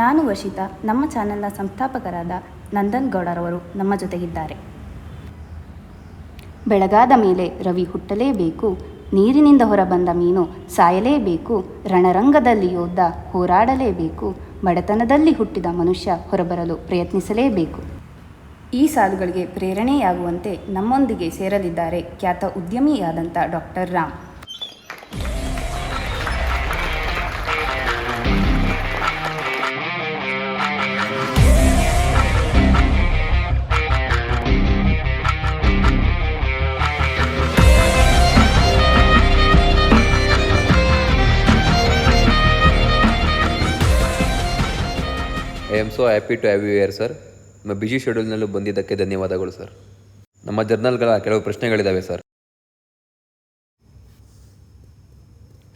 ನಾನು ವರ್ಷಿತಾ. ನಮ್ಮ ಚಾನೆಲ್ನ ಸಂಸ್ಥಾಪಕರಾದ ನಂದನ್ ಗೌಡರವರು ನಮ್ಮ ಜೊತೆಗಿದ್ದಾರೆ. ಬೆಳಗಾದ ಮೇಲೆ ರವಿ ಹುಟ್ಟಲೇಬೇಕು, ನೀರಿನಿಂದ ಹೊರಬಂದ ಮೀನು ಸಾಯಲೇಬೇಕು, ರಣರಂಗದಲ್ಲಿ ಯೋಧ ಹೋರಾಡಲೇಬೇಕು, ಬಡತನದಲ್ಲಿ ಹುಟ್ಟಿದ ಮನುಷ್ಯ ಹೊರಬರಲು ಪ್ರಯತ್ನಿಸಲೇಬೇಕು. ಈ ಸಾಲುಗಳಿಗೆ ಪ್ರೇರಣೆಯಾಗುವಂತೆ ನಮ್ಮೊಂದಿಗೆ ಸೇರಲಿದ್ದಾರೆ ಖ್ಯಾತ ಉದ್ಯಮಿಯಾದಂಥ doctor Ram. I am so happy to have you here sir. ನಮ್ಮ ಬಿಜಿ ಶೆಡ್ಯೂಲ್ನಲ್ಲೂ ಬಂದಿದ್ದಕ್ಕೆ ಧನ್ಯವಾದಗಳು ಸರ್. ನಮ್ಮ ಜರ್ನಲ್ಗಳ ಕೆಲವು ಪ್ರಶ್ನೆಗಳಿದ್ದಾವೆ ಸರ್.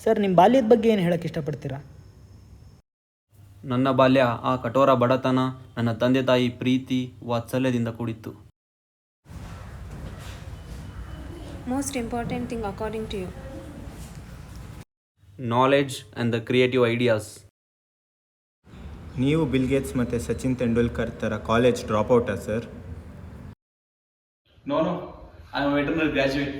ಸರ್, ನಿಮ್ಮ ಬಾಲ್ಯದ ಬಗ್ಗೆ ಏನು ಹೇಳಕ್ಕೆ ಇಷ್ಟಪಡ್ತೀರಾ? ನನ್ನ ಬಾಲ್ಯ ಆ ಕಠೋರ ಬಡತನ, ನನ್ನ ತಂದೆ ತಾಯಿ ಪ್ರೀತಿ ವಾತ್ಸಲ್ಯದಿಂದ ಕೂಡಿತ್ತು. Most important thing according to you? Knowledge and the creative ideas. ನೀವು ಬಿಲ್ ಗೇಟ್ಸ್ ಮತ್ತು ಸಚಿನ್ ತೆಂಡೂಲ್ಕರ್ ಥರ ಕಾಲೇಜ್ ಡ್ರಾಪ್ಔಟಾ sir? No, I am a veterinary graduate.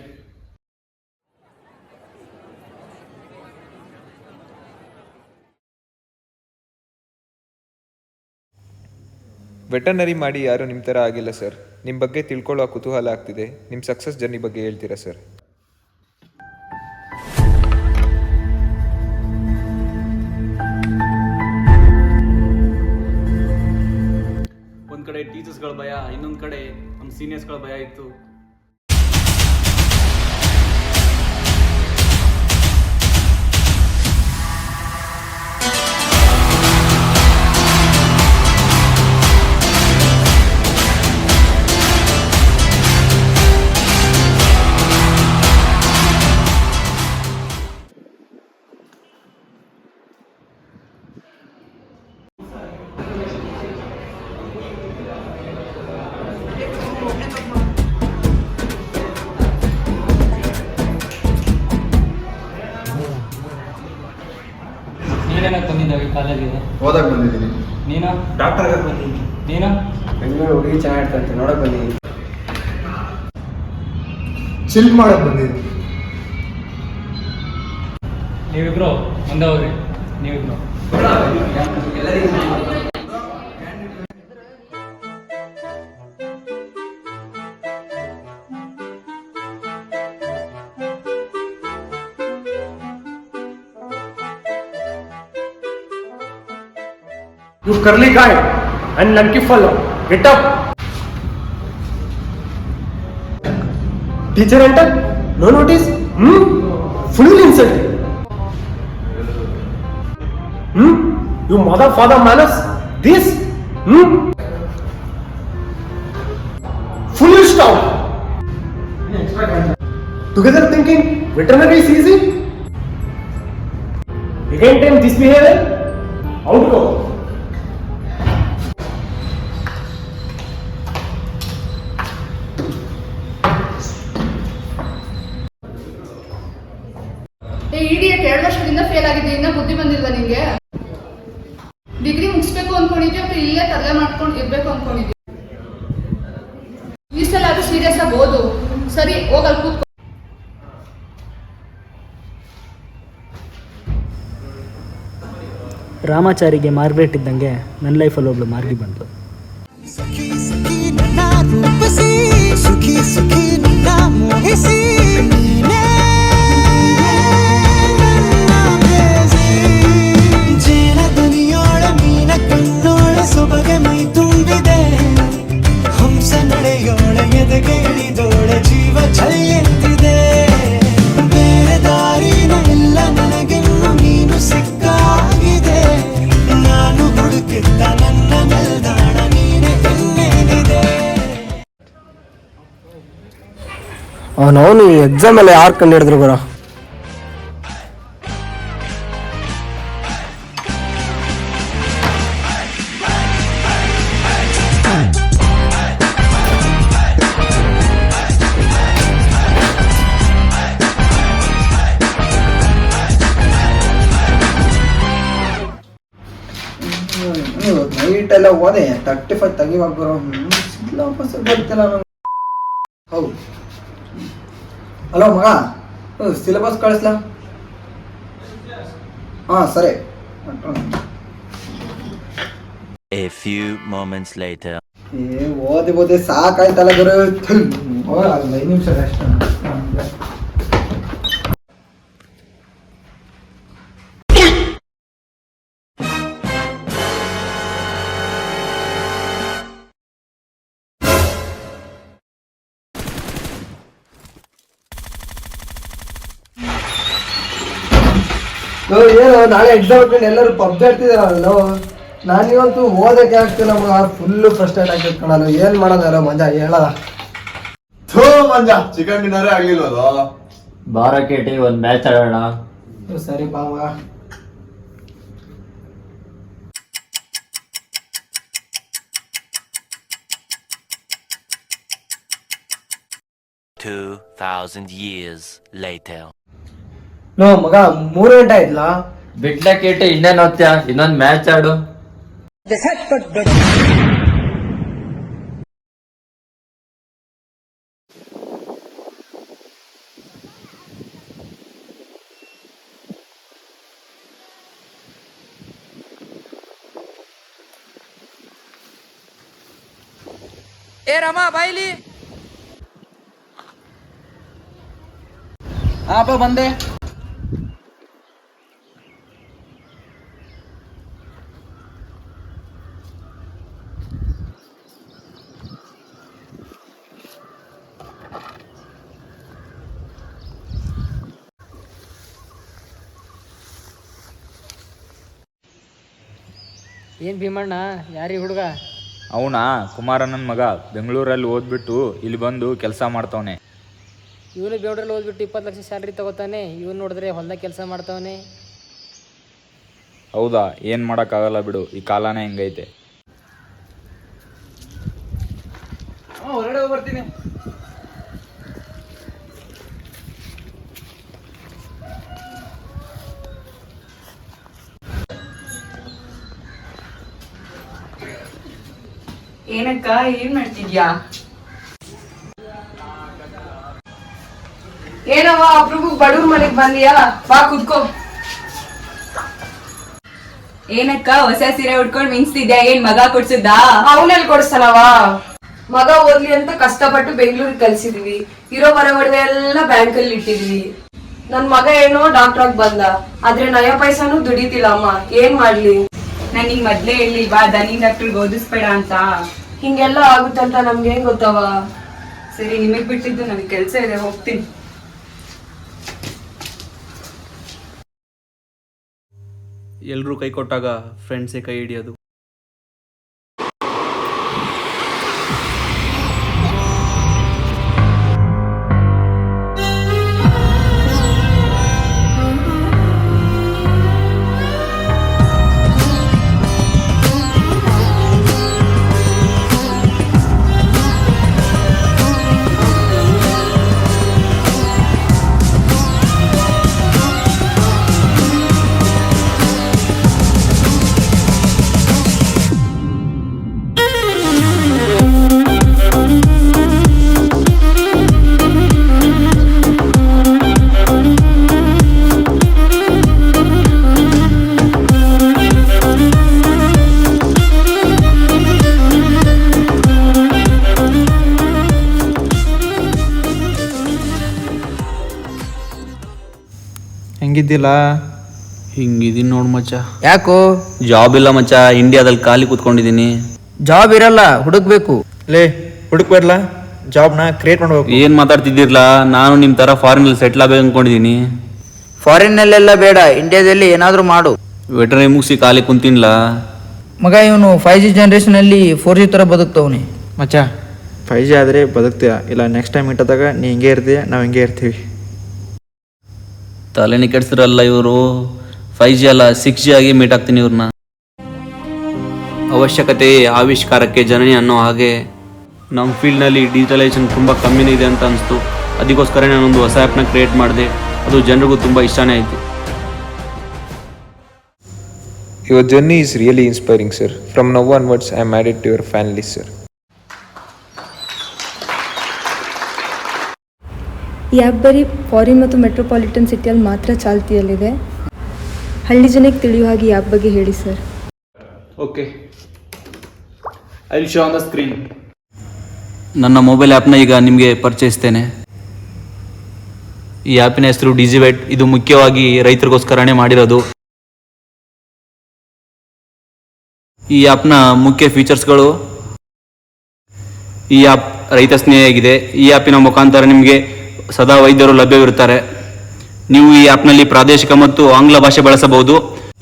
Veterinary ಮಾಡಿ ಯಾರು ನಿಮ್ಮ ಥರ ಆಗಿಲ್ಲ ಸರ್. ನಿಮ್ಮ ಬಗ್ಗೆ ತಿಳ್ಕೊಳ್ಳೋ ಕುತೂಹಲ ಆಗ್ತಿದೆ. ನಿಮ್ಮ ಸಕ್ಸಸ್ ಜರ್ನಿ ಬಗ್ಗೆ ಹೇಳ್ತೀರಾ ಸರ್? ಒಂದು ಕಡೆ ಟೀಚರ್ಸ್ಗಳ ಭಯ, ಇನ್ನೊಂದು ಕಡೆ ನಮ್ಮ ಸೀನಿಯರ್ಸ್ಗಳ ಭಯ ಇತ್ತು. ನೀನೇನಕ್ಕೆ ಬಂದಿದ್ದಾವೆ ಕಾಲೇಜಿಗೆ? ಓದಕ್ಕೆ ಬಂದಿದ್ದೀನಿ. ನೀನು? ಡಾಕ್ಟರ್ ಆಗಕ್ಕೆ ಬಂದಿದ್ದೀನಿ. ನೀನು? ಬೆಂಗಳೂರು ಹುಡುಗಿ ಚೆನ್ನಾಗಿರ್ತಂತೆ ನೋಡಕ್ಕೆ ಬಂದಿದ್ದೀನಿ. ಚಿಲ್ ಮಾಡಕ್ಕೆ ಬಂದಿದ್ದೀನಿ. ನೀವಿಬ್ರು ಮುಂದೆ ಹೋಗ್ರಿ. ನೀವಿಬ್ರು You curly guy and lanky fellow, get up. Teacher enter, no notice. Full insulting. You mother father manners. This. Foolish town. Together thinking veterinary is easy. Again time this behavior. Out go. Idiot 2 ವರ್ಷದಿಂದ fail ಆಗಿದ್ದೆ, ಇನ್ನ ಬುದ್ಧಿ ಬಂದಿಲ್ವಾ ನಿಂಗೆ? Degree ಮುಗಿಸ್ಬೇಕು ಅನ್ಕೊಂಡಿದ್ಯಾ ಅಥವಾ ಇಲ್ಲೇ ತಲೆ ಮಾಡ್ಕೊಂಡು ಇರ್ಬೇಕು ಅನ್ಕೊಂಡಿದ್ಯಾ? ಈ ಸಲ ಅದು ಸೀರಿಯಸ್ ಆಗಿ ಓದು. ಸರಿ, ಹೋಗಲ್ ಕೂತ್ಕೊ. ರಾಮಾಚಾರಿಗೆ ಮಾರ್ಗ್ರೆಟ್ ಇದ್ದಂಗೆ ನನ್ನ ಲೈಫಲ್ಲಿ ಒಬ್ಳು ಮಾರ್ಗಿ ಬಂತು. ಅವನು ಈ ಎಕ್ಸಾಮ್ ಎಲ್ಲ ಯಾರು ಕಂಡು ಹಿಡಿದ್ರು ಬರೋ? ಎಲ್ಲ ಓದೆ 35 ತೆಗಿವಾಗ ಬರೋ ಸಿಲೆಬಸ್ ಗೊತ್ತಿಲ್ಲ ನಂಗೆ. ಹೌದು. ಹಲೋ ಮಗ, ಸಿಲೆಬಸ್ ಕಳಿಸ್ಲಾ? ಹಾಂ ಸರಿ. A few moments later. ಓದಿ ಸಾಕಾಯ್ತಲ್ಲ ಗುರು. 5 ನಿಮಿಷ ಅಷ್ಟೇ. ಏನು ನಾಳೆ ಎಕ್ಸಾಮ್ ಇಟ್ಕೊಂಡು ಎಲ್ಲರೂ ಪಬ್ಜಿ ಆಡ್ತಿದಾರಲ್ಲ, ನಾನಿವತ್ತು ಓದಕ್ಕೆ ಆಗ್ತಿಲ್ಲ ಮಗ. ಫುಲ್ಲು ಫ್ರಸ್ಟ್ರೇಟ್ ಆಗ್ತಿತ್ತು ಕಣಲ್ಲ. ಏನ್ ಮಾಡೋದಲ್ಲ ಮಜಾ ಹೇಳಲ್ಲ. ಮಂಜ ಚಿಕನ್ ಡಿನ್ನರೇ ಆಗ್ಲಿಲ್ವಲ್ಲ. ಬಾರ ಕೇಟಿ ಒಂದು ಮ್ಯಾಚ್ ಆಡೋಣ. ಸರಿ ಬಾ ಮಗ. years later. ನೋ ಮಗ 3 ಗಂಟೆ ಆಯ್ತಲ್ಲ. ಬಿಟ್ಲ ಕೇಟಿ ಇನ್ನೇನು ಓದ್ತ್ಯಾ? ಇನ್ನೊಂದು ಮ್ಯಾಚ್ ಆಡು. ಏ ರಮಾ ಬಾಯ್ಲಿ. ಹಾಪ ಬಂದೆ. ಏನ್ ಭೀಮಣ್ಣ, ಯಾರಿ ಹುಡುಗ? ಅವನಾ ಕುಮಾರಣ್ಣನ ಮಗ. ಬೆಂಗಳೂರಲ್ಲಿ ಓದ್ಬಿಟ್ಟು ಇಲ್ಲಿ ಬಂದು ಕೆಲಸ ಮಾಡ್ತವನೆ. ಇವನು ಬೆಂಗಳೂರಲ್ಲಿ ಓದ್ಬಿಟ್ಟು 20 ಲಕ್ಷ ಸ್ಯಾಲ್ರಿ ತಗೋತಾನೆ. ಇವನು ನೋಡಿದ್ರೆ ಹೊಲ್ದಾಗ ಕೆಲಸ ಮಾಡ್ತಾವನೆ. ಹೌದಾ? ಏನು ಮಾಡೋಕ್ಕಾಗಲ್ಲ ಬಿಡು, ಈ ಕಾಲನೇ ಹೆಂಗೈತೆ. ಹೊರಗಡೆ ಬರ್ತೀನಿ. ಏನಕ್ಕ ಏನ್ ಮಾಡ್ತಿದ್ಯಾ? ಏನವ್ವ ಅಬ್ರಿಗೂ ಬಡವ್ರ ಮನೆಗ್ ಬಂದಿಯಾ? ಬಾ ಕುತ್ಕೋ. ಏನಕ್ಕ ಹೊಸ ಸೀರೆ ಉಟ್ಕೊಂಡ್ ಮಿಂಚ್ತಿದ್ಯಾ? ಏನ್ ಮಗ ಕೊಡ್ಸಿದ್ದ? ಅವನಲ್ಲಿ ಕೊಡಿಸ್ತಾನವ. ಮಗ ಓದ್ಲಿ ಅಂತ ಕಷ್ಟಪಟ್ಟು ಬೆಂಗಳೂರಿಗೆ ಕಲ್ಸಿದ್ವಿ. ಇರೋ ಮನೆ ಒಡವೆ ಎಲ್ಲ ಬ್ಯಾಂಕಲ್ಲಿ ಇಟ್ಟಿದ್ವಿ. ನನ್ ಮಗ ಏನೋ ಡಾಕ್ಟರ್ ಆಗಿ ಬಂದ, ಆದ್ರೆ ನಯ ಪೈಸಾನು ದುಡಿತಿಲ್ಲ ಅಮ್ಮ. ಏನ್ ಮಾಡ್ಲಿ? ನಾನ್ ನಿಂಗ್ ಮೊದ್ಲೇ ಹೇಳಿಲ್ವಾ ದನಿ ಡಾಕ್ಟರ್ಗೆ ಓದಿಸ್ಬೇಡ ಅಂತ? ಹಿಂಗೆಲ್ಲ ಆಗುತ್ತಂತ ನಮ್ಗೆ ಹೆಂಗ್ ಗೊತ್ತವ? ಸರಿ, ನಿಮಗ್ ಬಿಟ್ಟಿದ್ದು ನನಗೆ ಕೆಲ್ಸ ಇದೆ, ಹೋಗ್ತೀನಿ. ಎಲ್ಲರೂ ಕೈ ಕೊಟ್ಟಾಗ ಫ್ರೆಂಡ್ಸೇ ಕೈ ಹಿಡಿಯೋದು. ಹೆಂಗಿದ್ದಿಲ್ಲ? ಹಿಂಗಿದೀನಿ ನೋಡು ಮಚ್ಚ. ಯಾಕೋ? ಜಾಬ್ ಇಲ್ಲ ಮಚ್ಚ, ಇಂಡಿಯಾದಲ್ಲಿ ಖಾಲಿ ಕೂತ್ಕೊಂಡಿದ್ದೀನಿ. ಜಾಬ್ ಇರಲ್ಲ, ಹುಡುಕ್ಬೇಕು. ಲೇ ಹುಡುಕ್ಬೇಡಲ್ಲ, ಜಾಬ್ನ ಕ್ರಿಯೇಟ್ ಮಾಡ್ಬೇಕು. ಏನ್ ಮಾತಾಡ್ತಿದ್ದೀರಲ್ಲ? ನಾನು ನಿಮ್ ತರ ಫಾರಿನಲ್ಲಿ ಸೆಟ್ಲ್ ಆಗ್ಬೇಕು ಅನ್ಕೊಂಡಿದ್ದೀನಿ. ಫಾರಿನ್ನಲ್ಲೆಲ್ಲ ಬೇಡ, ಇಂಡಿಯಾದಲ್ಲಿ ಏನಾದರೂ ಮಾಡು. ವೆಟರ್ನರಿ ಮುಗಿಸಿ ಖಾಲಿ ಕುಂತಿನ್ಲ. ಮಗ ಇವನು 5G ಜನ್ರೇಷನಲ್ಲಿ 4G ಥರ ಬದುಕ್ತವನೆ. ಮಚ್ಚ 5G ಆದರೆ ಬದುಕ್ತೀಯ, ಇಲ್ಲ ನೆಕ್ಸ್ಟ್ ಟೈಮ್ ಇಟ್ಟದಾಗ ನೀ ಹಿಂಗೆ ಇರ್ತೀಯ, ನಾವು ಹಿಂಗೆ ಇರ್ತೀವಿ. ತಲೆನೇ ಕೆಡ್ಸಿರಲ್ಲ ಇವರು. 5G ಅಲ್ಲ 6G ಆಗಿ ಮೀಟ್ ಆಗ್ತೀನಿ ಇವ್ರನ್ನ. ಅವಶ್ಯಕತೆ ಆವಿಷ್ಕಾರಕ್ಕೆ ಜನನಿ ಅನ್ನೋ ಹಾಗೆ ನಮ್ಮ ಫೀಲ್ಡ್ನಲ್ಲಿ ಡಿಜಿಟಲೈಸೇಷನ್ ತುಂಬ ಕಮ್ಮಿನೇ ಇದೆ ಅಂತ ಅನಿಸ್ತು. ಅದಕ್ಕೋಸ್ಕರ ನಾನೊಂದು ಹೊಸ ಆ್ಯಪ್ನ ಕ್ರಿಯೇಟ್ ಮಾಡಿದೆ. ಅದು ಜನರಿಗೂ ತುಂಬ ಇಷ್ಟನೇ ಆಯಿತು. Your journey is really inspiring, sir. From now onwards, I am added to your fan list, sir. ಈ ಆ್ಯಪ್ ಬರೀ ಫಾರಿನ್ ಮತ್ತು ಮೆಟ್ರೋಪಾಲಿಟನ್ ಸಿಟಿಯಲ್ಲಿ ಮಾತ್ರ ಚಾಲ್ತಿಯಲ್ಲಿದೆ. ಹಳ್ಳಿ ಜನಕ್ಕೆ ತಿಳಿಯುವ ಹಾಗೆ ಈ ಆ್ಯಪ್ ಬಗ್ಗೆ ಹೇಳಿ sir. Okay, I will show on the screen. ನನ್ನ ಮೊಬೈಲ್ ಆ್ಯಪ್ನ ಈಗ ನಿಮಗೆ ಪರಿಚಯಿಸ್ತೇನೆ. ಈ ಆ್ಯಪಿನ ಹೆಸರು ಡಿಜಿವೆಟ್. ಇದು ಮುಖ್ಯವಾಗಿ ರೈತರಿಗೋಸ್ಕರನೇ ಮಾಡಿರೋದು. ಈ ಆ್ಯಪ್ನ ಮುಖ್ಯ ಫೀಚರ್ಸ್ಗಳು: ಈ ಆ್ಯಪ್ ರೈತ ಸ್ನೇಹಿಯಾಗಿದೆ. ಈ ಆ್ಯಪಿನ ಮುಖಾಂತರ ನಿಮಗೆ ಸದಾ ವೈದ್ಯರು ಲಭ್ಯವಿರುತ್ತಾರೆ. ನೀವು ಈ ಆ್ಯಪ್ನಲ್ಲಿ ಪ್ರಾದೇಶಿಕ ಮತ್ತು ಆಂಗ್ಲ ಭಾಷೆ ಬಳಸಬಹುದು.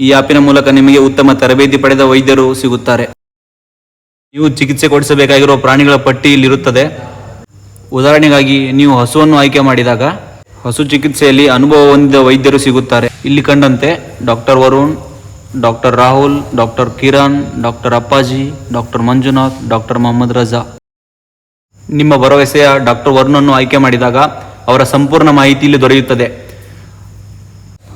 ಈ ಆ್ಯಪಿನ ಮೂಲಕ ನಿಮಗೆ ಉತ್ತಮ ತರಬೇತಿ ಪಡೆದ ವೈದ್ಯರು ಸಿಗುತ್ತಾರೆ. ನೀವು ಚಿಕಿತ್ಸೆ ಕೊಡಿಸಬೇಕಾಗಿರುವ ಪ್ರಾಣಿಗಳ ಪಟ್ಟಿ ಇಲ್ಲಿರುತ್ತದೆ. ಉದಾಹರಣೆಗಾಗಿ ನೀವು ಹಸುವನ್ನು ಆಯ್ಕೆ ಮಾಡಿದಾಗ ಹಸು ಚಿಕಿತ್ಸೆಯಲ್ಲಿ ಅನುಭವ ಹೊಂದಿದ ವೈದ್ಯರು ಸಿಗುತ್ತಾರೆ. ಇಲ್ಲಿ ಕಂಡಂತೆ doctor Varun, doctor Rahul, doctor Kiran, doctor ಅಪ್ಪಾಜಿ, ಡಾಕ್ಟರ್ ಮಂಜುನಾಥ್, ಡಾಕ್ಟರ್ ಮೊಹಮ್ಮದ್ ರಜಾ. ನಿಮ್ಮ ಭರವಸೆಯ ಡಾಕ್ಟರ್ ವರುಣನ್ನು ಆಯ್ಕೆ ಮಾಡಿದಾಗ ಅವರ ಸಂಪೂರ್ಣ ಮಾಹಿತಿ ಇಲ್ಲಿ ದೊರೆಯುತ್ತದೆ.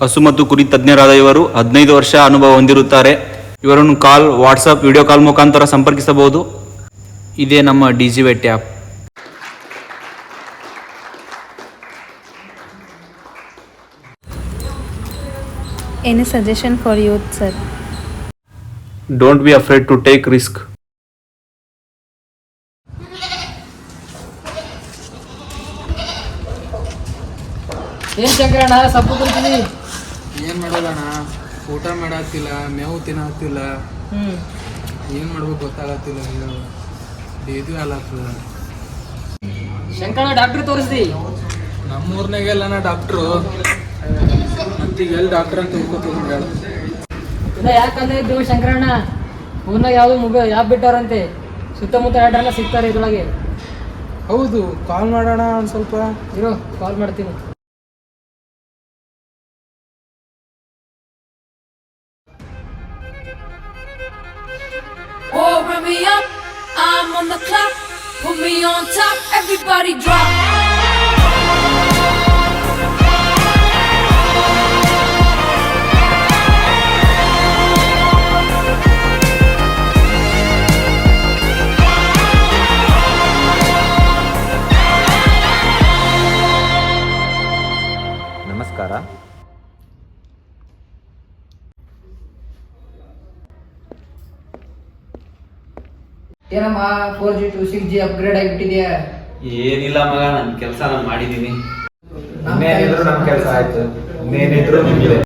ಹಸು ಮತ್ತು ಕುರಿ ತಜ್ಞರಾದ ಇವರು 15 ವರ್ಷ ಅನುಭವ ಹೊಂದಿರುತ್ತಾರೆ. ಇವರನ್ನು ಕಾಲ್, ವಾಟ್ಸಪ್, ವಿಡಿಯೋ ಕಾಲ್ ಮುಖಾಂತರ ಸಂಪರ್ಕಿಸಬಹುದು. ಇದೇ ನಮ್ಮ ಡಿಜಿವೆಟ್ app. Any suggestion for youth, sir? Don't be afraid to take risk. ಏನು ಶಂಕರಣ್ಣ ಸೊಪ್ಪು ಕೊಡ್ತೀನಿ? ಏನು ಮಾಡೋದಣ್ಣ, ಊಟ ಮಾಡಾಕ್ತಿಲ್ಲ, ಮೇವು ತಿನ್ನತ್ತಿಲ್ಲ, ಏನು ಮಾಡ್ಬೇಕು ಗೊತ್ತಾಗತ್ತಿಲ್ಲ. ಇದು ಅಲ್ಲಾಗ್ತದ. ಶಂಕರಣ್ಣ ಡಾಕ್ಟ್ರ್ ತೋರಿಸ್ದಿ? ನಮ್ಮೂರ್ನಾಗೆಲ್ಲನ ಡಾಕ್ಟ್ರು, ಮತ್ತೀಗ ಎಲ್ಲಿ ಡಾಕ್ಟ್ರ್ ಅಂತ ತಿಳ್ಕೊತೀನಿ. ಇಲ್ಲ ಯಾಕಂದ್ರೆ ಇದ್ದೀವಿ ಶಂಕರಣ್ಣ, ಊರ್ನಾಗ ಯಾವುದು ಮೊಬೈಲ್ ಯಾಪ್ ಬಿಟ್ಟಾರಂತೆ, ಸುತ್ತಮುತ್ತ ಯಾಡ್ರೆಲ್ಲ ಸಿಗ್ತಾರೆ ಇದ್ರೊಳಗೆ. ಹೌದು, ಕಾಲ್ ಮಾಡೋಣ ಒಂದು ಸ್ವಲ್ಪ. ಇರೋ ಕಾಲ್ ಮಾಡ್ತೀನಿ. Oh, run me up, I'm on the clock. Put me on top, everybody drop. ನಮಸ್ಕಾರ. ಏನಮ್ಮ 4G to 6G ಅಪ್ಗ್ರೇಡ್ ಆಗಿಬಿಟ್ಟಿದೆಯಾ? ಏನಿಲ್ಲ ಮಗ, ನನ್ನ ಕೆಲಸ ನಾನು ಮಾಡಿದ್ದೀನಿ. ಇನ್ನೇನಿದ್ರು ನಮ್ಮ ಕೆಲಸ ಆಯ್ತು, ಇನ್ನೇನಿದ್ರು ನಿಮ್ದೆ.